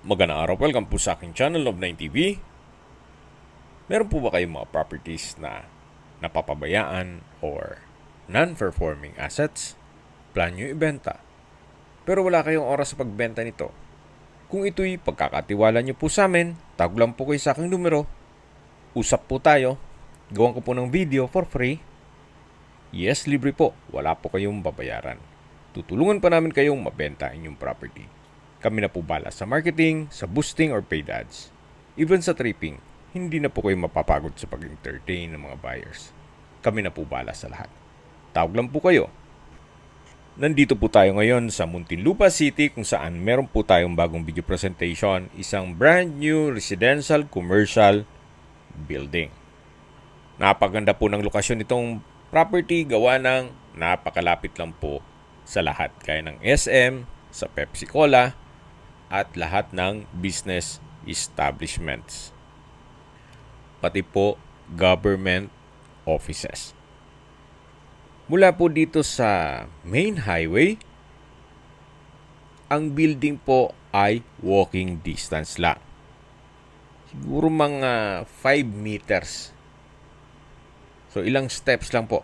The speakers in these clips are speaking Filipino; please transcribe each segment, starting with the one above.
Magandang araw, welcome po sa aking channel of 9TV. Meron po ba kayong mga properties na napapabayaan or non-performing assets? Plan nyo ibenta, pero wala kayong oras sa pagbenta nito. Kung ito'y pagkakatiwala nyo po sa amin, tag lang po kayo sa aking numero. Usap po tayo, gawan ko po ng video for free. Yes, libre po, wala po kayong babayaran. Tutulungan pa namin kayong mabenta inyong property. Kami na po bala sa marketing, sa boosting or paid ads. Even sa tripping, hindi na po kayo mapapagod sa pag-entertain ng mga buyers. Kami na po bala sa lahat. Tawag lang po kayo. Nandito po tayo ngayon sa Muntinlupa City kung saan meron po tayong bagong video presentation, isang brand new residential commercial building. Napaganda po ng lokasyon nitong property, gawa ng napakalapit lang po sa lahat kaya ng SM, sa Pepsi Cola, at lahat ng business establishments. Pati po government offices. Mula po dito sa main highway, ang building po ay walking distance lang. Siguro mga 5 meters. So ilang steps lang po.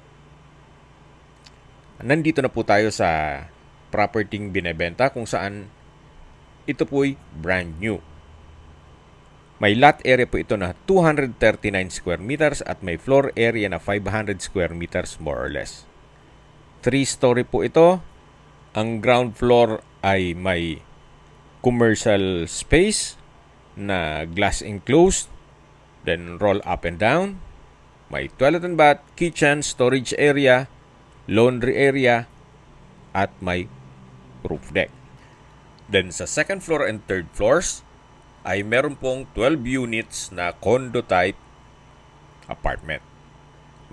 Nandito na po tayo sa property binebenta kung saan ito po'y brand new. May lot area po ito na 239 square meters at may floor area na 500 square meters more or less. 3-story po ito. Ang ground floor ay may commercial space na glass enclosed, then roll up and down. May toilet and bath, kitchen, storage area, laundry area, at may roof deck. Then sa second floor and third floors ay meron pong 12 units na condo type apartment.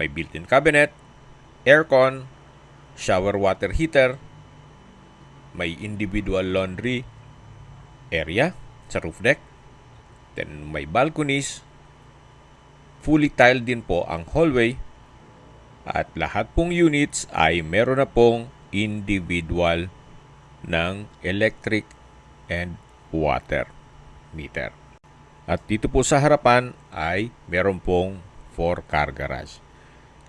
May built-in cabinet, aircon, shower water heater, may individual laundry area sa roof deck, then may balconies, fully tiled din po ang hallway, at lahat pong units ay meron na pong individual ng electric and water meter. At dito po sa harapan ay meron pong 4-car garage.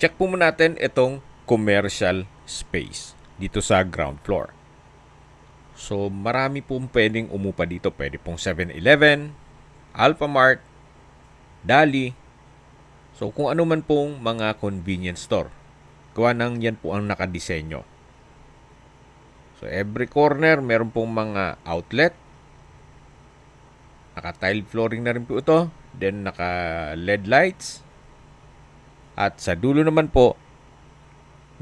Check po muna natin itong commercial space dito sa ground floor. So marami pong pwedeng umupa dito. Pwede pong 7-Eleven, Alphamart, Dali. So kung ano man pong mga convenience store. Gawa nang yan po ang nakadisenyo. So every corner meron pong mga outlet. Naka-tile flooring na rin po ito. Then naka-LED lights. At sa dulo naman po,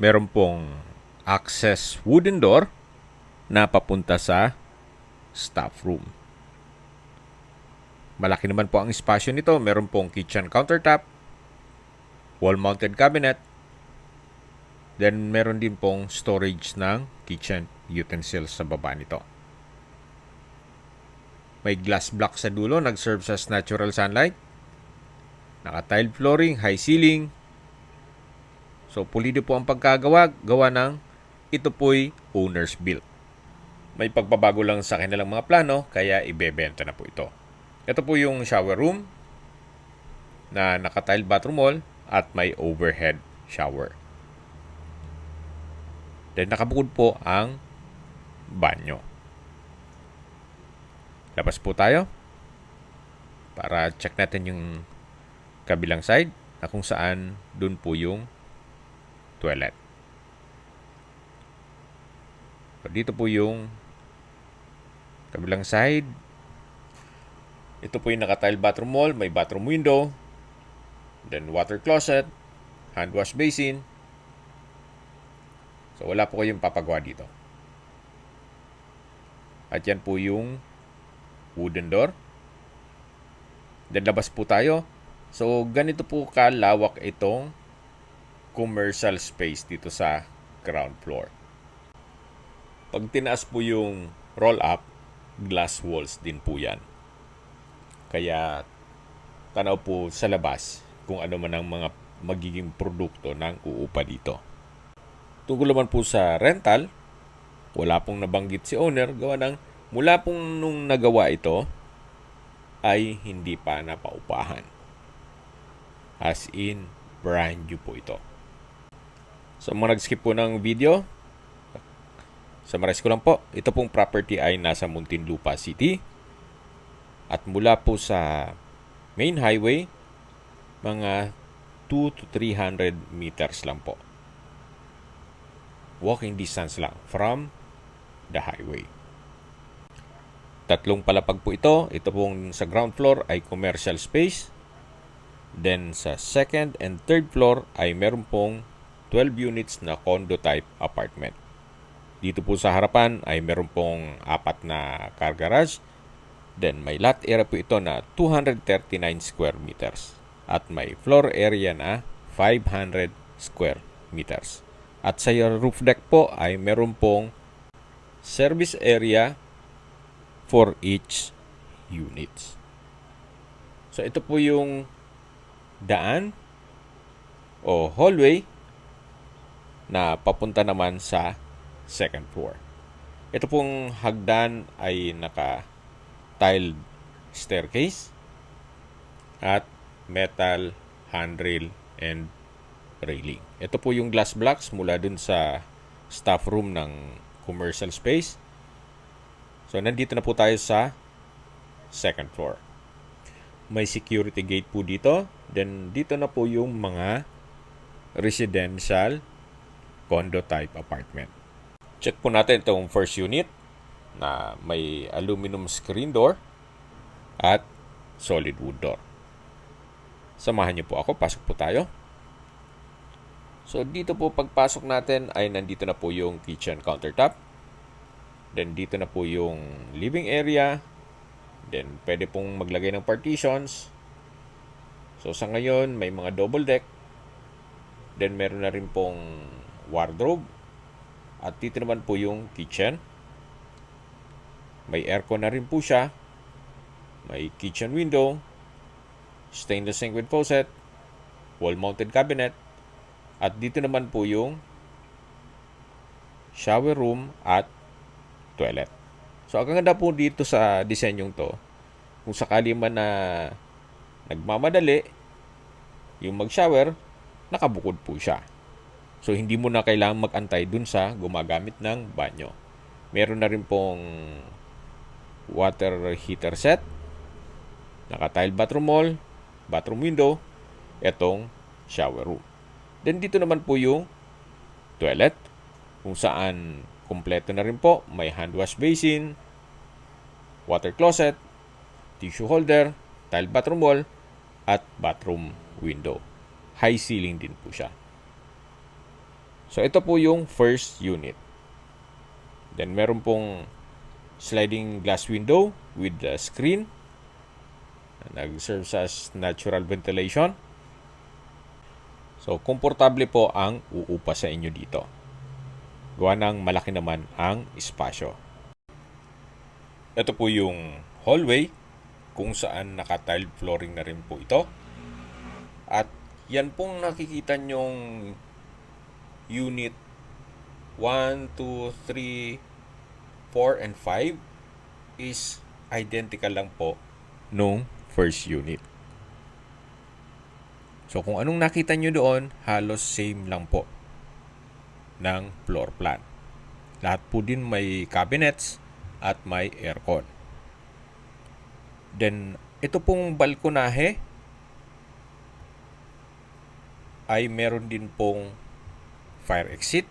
meron pong access wooden door na papunta sa staff room. Malaki naman po ang espasyo nito. Meron pong kitchen countertop, wall-mounted cabinet. Then meron din pong storage ng kitchen utensils sa baba nito. May glass block sa dulo, nag-serve as natural sunlight. Naka-tile flooring, high ceiling. So pulido po ang pagkagawa, gawa ng ito po'y owner's built. May pagbabago lang sa kanilang mga plano, kaya ibebenta na po ito. Ito po yung shower room na naka-tile bathroom wall at may overhead shower. Then nakabukod po ang banyo. Labas po tayo para check natin yung kabilang side na kung saan dun po yung toilet. So, dito po yung kabilang side. Ito po yung naka-tile bathroom wall, may bathroom window, then water closet, hand wash basin. So wala po kayong papagawa dito. At yan po yung wooden door. Then labas po tayo. So ganito po kalawak itong commercial space dito sa ground floor. Pag tinaas po yung roll up, glass walls din po yan. Kaya tanaw po sa labas kung ano man ang mga magiging produkto ng uupa dito. Tungkol naman po sa rental, wala pong nabanggit si owner gawa ng mula pong nung nagawa ito, ay hindi pa napaupahan. As in, brand new po ito. So mga nag-skip po ng video, summarize ko lang po. Ito pong property ay nasa Muntinlupa City. At mula po sa main highway, mga 2 to 300 meters lang po. Walking distance lang from the highway. 3 palapag po ito. Ito pong sa ground floor ay commercial space. Then sa second and third floor ay meron pong 12 units na condo type apartment. Dito po sa harapan ay meron pong 4 na car garage. Then may lot area po ito na 239 square meters. At may floor area na 500 square meters. At sa roof deck po ay meron pong service area for each units. So ito po yung daan o hallway na papunta naman sa second floor. Ito pong hagdan ay naka-tiled staircase at metal handrail and railing. Ito po yung glass blocks mula dun sa staff room ng commercial space. So nandito na po tayo sa second floor. May security gate po dito. Then dito na po yung mga residential condo type apartment. Check po natin itong first unit na may aluminum screen door at solid wood door. Samahan niyo po ako, pasok po tayo. So dito po pagpasok natin ay nandito na po yung kitchen countertop. Then dito na po yung living area. Then pwede pong maglagay ng partitions. So sa ngayon may mga double deck. Then meron na rin pong wardrobe. At dito naman po yung kitchen. May aircon na rin po siya. May kitchen window. Stainless sink with faucet. Wall-mounted cabinet. At dito naman po yung shower room at toilet. So, ang ganda po dito sa disenyong to, kung sakali man na nagmamadali yung mag-shower, nakabukod po siya. So, hindi mo na kailangang mag-antay dun sa gumagamit ng banyo. Meron na rin pong water heater set, naka-tile bathroom wall, bathroom window, etong shower room. Then dito naman po yung toilet, kung saan kumpleto na rin po. May hand wash basin, water closet, tissue holder, tile bathroom wall, at bathroom window. High ceiling din po siya. So ito po yung first unit. Then meron pong sliding glass window with the screen. Nag-serves as natural ventilation. So, komportable po ang uupa sa inyo dito. Gawa ng malaki naman ang espasyo. Ito po yung hallway kung saan naka-tiled flooring na rin po ito. At yan pong nakikita nyong unit 1, 2, 3, 4, and 5 is identical lang po nung first unit. So, kung anong nakita nyo doon, halos same lang po ng floor plan. Lahat po din may cabinets at may aircon. Then, ito pong balkonahe ay meron din pong fire exit.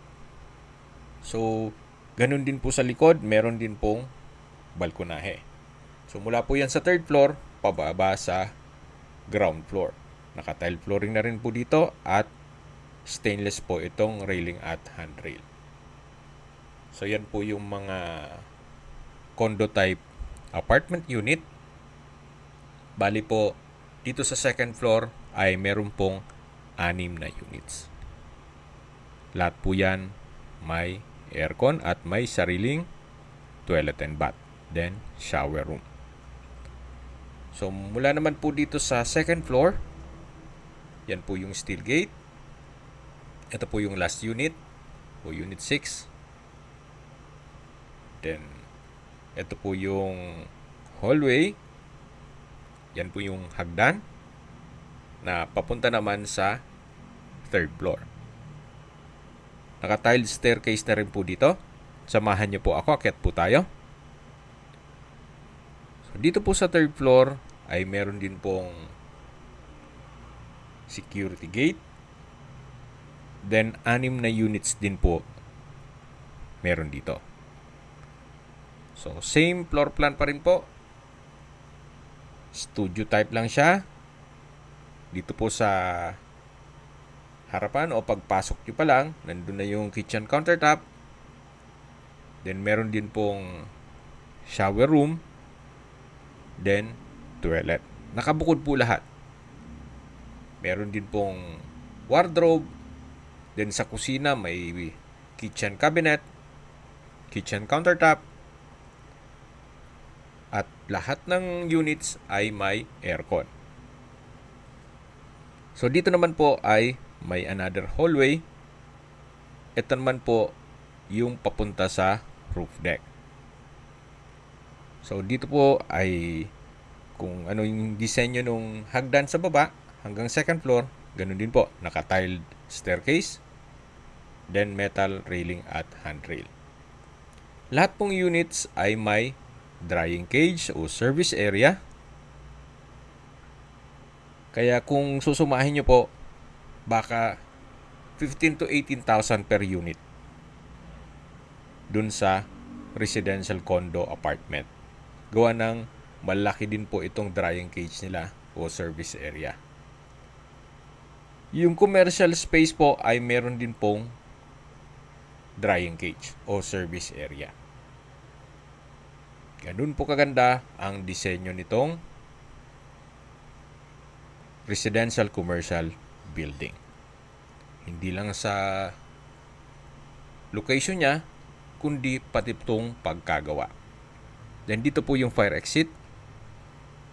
So, ganun din po sa likod, meron din pong balkonahe. So, mula po yan sa third floor, pababa sa ground floor. Naka-tile flooring na rin po dito at stainless po itong railing at handrail. So yan po yung mga condo type apartment unit. Bali po dito sa second floor ay meron pong 6 na units. Lahat po yan may aircon at may sariling toilet and bath. Then shower room. So mula naman po dito sa second floor, yan po yung steel gate. Ito po yung last unit o unit 6. Then ito po yung hallway. Yan po yung hagdan na papunta naman sa third floor. Naka-tiled staircase na rin po dito. Samahan niyo po ako, akyat po tayo. So, dito po sa third floor ay meron din pong security gate. Then, 6 na units din po meron dito. So, same floor plan pa rin po. Studio type lang siya. Dito po sa harapan o pagpasok nyo pa lang, nandun na yung kitchen countertop. Then, meron din pong shower room. Then, toilet. Nakabukod po lahat. Meron din pong wardrobe. Then, sa kusina, may kitchen cabinet, kitchen countertop. At lahat ng units ay may aircon. So, dito naman po ay may another hallway. Ito naman po yung papunta sa roof deck. So, dito po ay kung ano yung disenyo ng hagdan sa baba hanggang second floor, ganun din po. Naka-tiled staircase, then metal railing at handrail. Lahat pong units ay may drying cage o service area. Kaya kung susumahin nyo po, baka 15,000 to 18,000 per unit dun sa residential condo apartment. Gawa ng malaki din po itong drying cage nila o service area. Yung commercial space po ay meron din pong drying cage o service area. Ganun po kaganda ang disenyo nitong residential commercial building. Hindi lang sa location niya, kundi pati itong pagkagawa. Then dito po yung fire exit,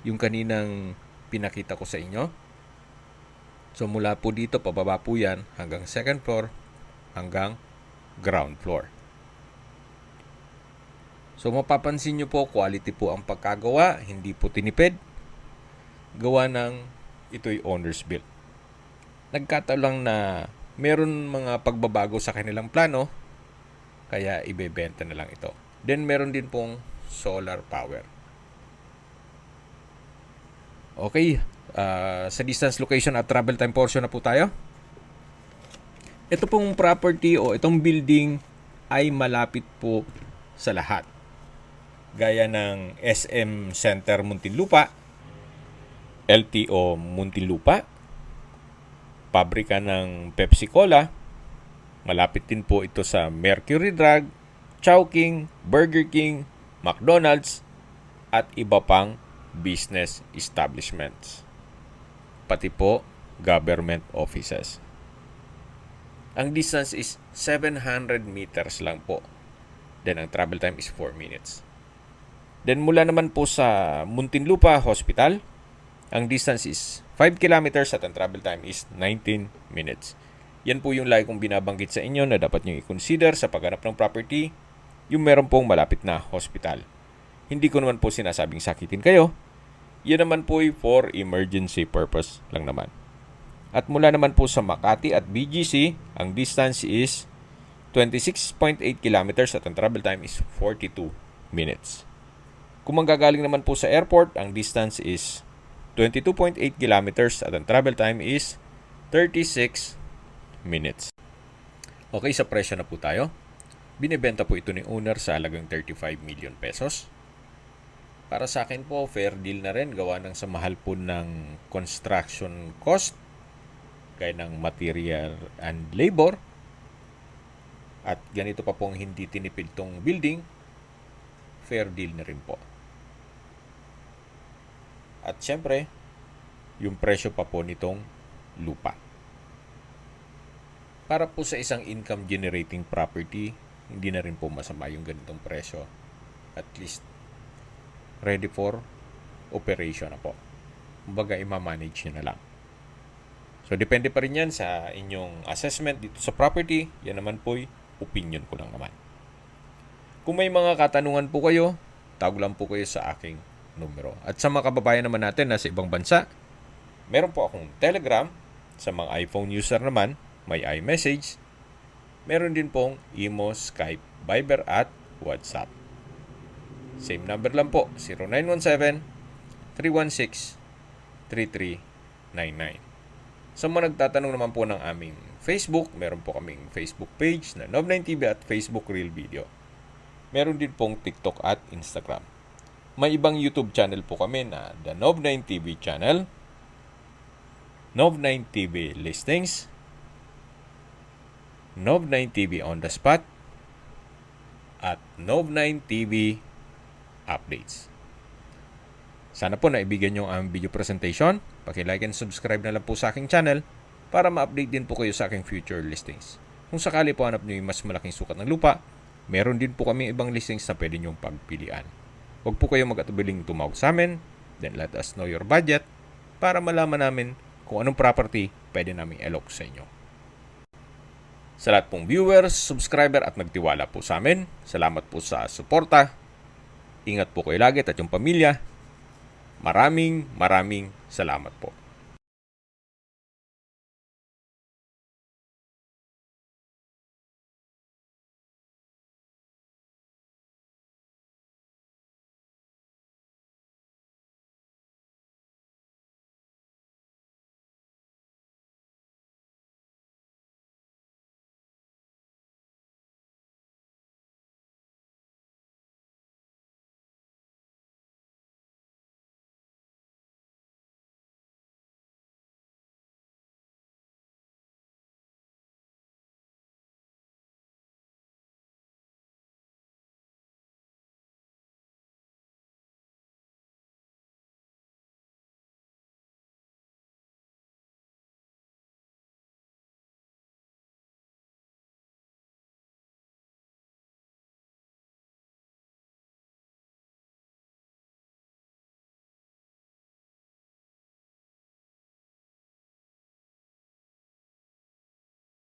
yung kaninang pinakita ko sa inyo. So mula po dito, pababa po yan hanggang second floor, hanggang ground floor. So mapapansin nyo po, quality po ang pagkagawa, hindi po tinipid. Gawa ng ito'y owner's built. Nagkataon lang na meron mga pagbabago sa kanilang plano, kaya ibebenta na lang ito. Then meron din pong solar power. Okay, sa distance, location at travel time portion na po tayo. Ito pong property o itong building ay malapit po sa lahat. Gaya ng SM Center Muntinlupa, LTO Muntinlupa, pabrika ng Pepsi Cola. Malapit din po ito sa Mercury Drug, Chowking, Burger King, McDonald's, at iba pang business establishments. Pati po government offices. Ang distance is 700 meters lang po. Then ang travel time is 4 minutes. Then mula naman po sa Muntinlupa Hospital, ang distance is 5 kilometers at ang travel time is 19 minutes. Yan po yung lagi kong binabanggit sa inyo na dapat nyo i-consider sa paghanap ng property, yung meron pong malapit na hospital. Hindi ko naman po sinasabing sakitin kayo. Yan naman po for emergency purpose lang naman. At mula naman po sa Makati at BGC, ang distance is 26.8 kilometers at ang travel time is 42 minutes. Kung manggagaling naman po sa airport, ang distance is 22.8 kilometers at ang travel time is 36 minutes. Okay, sa presyo na po tayo. Binibenta po ito ni owner sa halagang 35 million pesos. Para sa akin po, fair deal na rin. Gawa ng sa mahal po ng construction cost, gaya ng material and labor. At ganito pa pong hindi tinipid tong building, fair deal na rin po. At syempre, yung presyo pa po nitong lupa. Para po sa isang income generating property, hindi na rin po masama yung ganitong presyo. At least, ready for operation na po. Kumbaga, i-manage nyo na lang. So, depende pa rin yan sa inyong assessment dito sa property. Yan naman po'y opinion ko lang naman. Kung may mga katanungan po kayo, tawag lang po kayo sa aking numero. At sa mga kababayan naman natin na sa ibang bansa, meron po akong Telegram. Sa mga iPhone user naman, may iMessage. Meron din pong Imo, Skype, Viber at WhatsApp. Same number lang po, 0917-316-3399. Sa mga nagtatanong naman po ng aming Facebook, meron po kaming Facebook page na Nov9TV at Facebook Real Video. Meron din pong TikTok at Instagram. May ibang YouTube channel po kami na The Nov9TV Channel, Nov9TV Listings, Nov9TV On The Spot, at Nov9TV Updates. Sana po naibigan nyo ang video presentation. Paki-like and subscribe na lang po sa aking channel para ma-update din po kayo sa aking future listings. Kung sakali po hanap nyo yung mas malaking sukat ng lupa, meron din po kami ibang listings na pwede nyong pagpilian. Huwag po kayo mag-atubiling tumawag sa amin, then let us know your budget para malaman namin kung anong property pwede namin i-alok sa inyo. Sa lahat pong viewers, subscriber at nagtiwala po sa amin, salamat po sa suporta. Ingat po kayo lagi at yung pamilya. Maraming salamat po.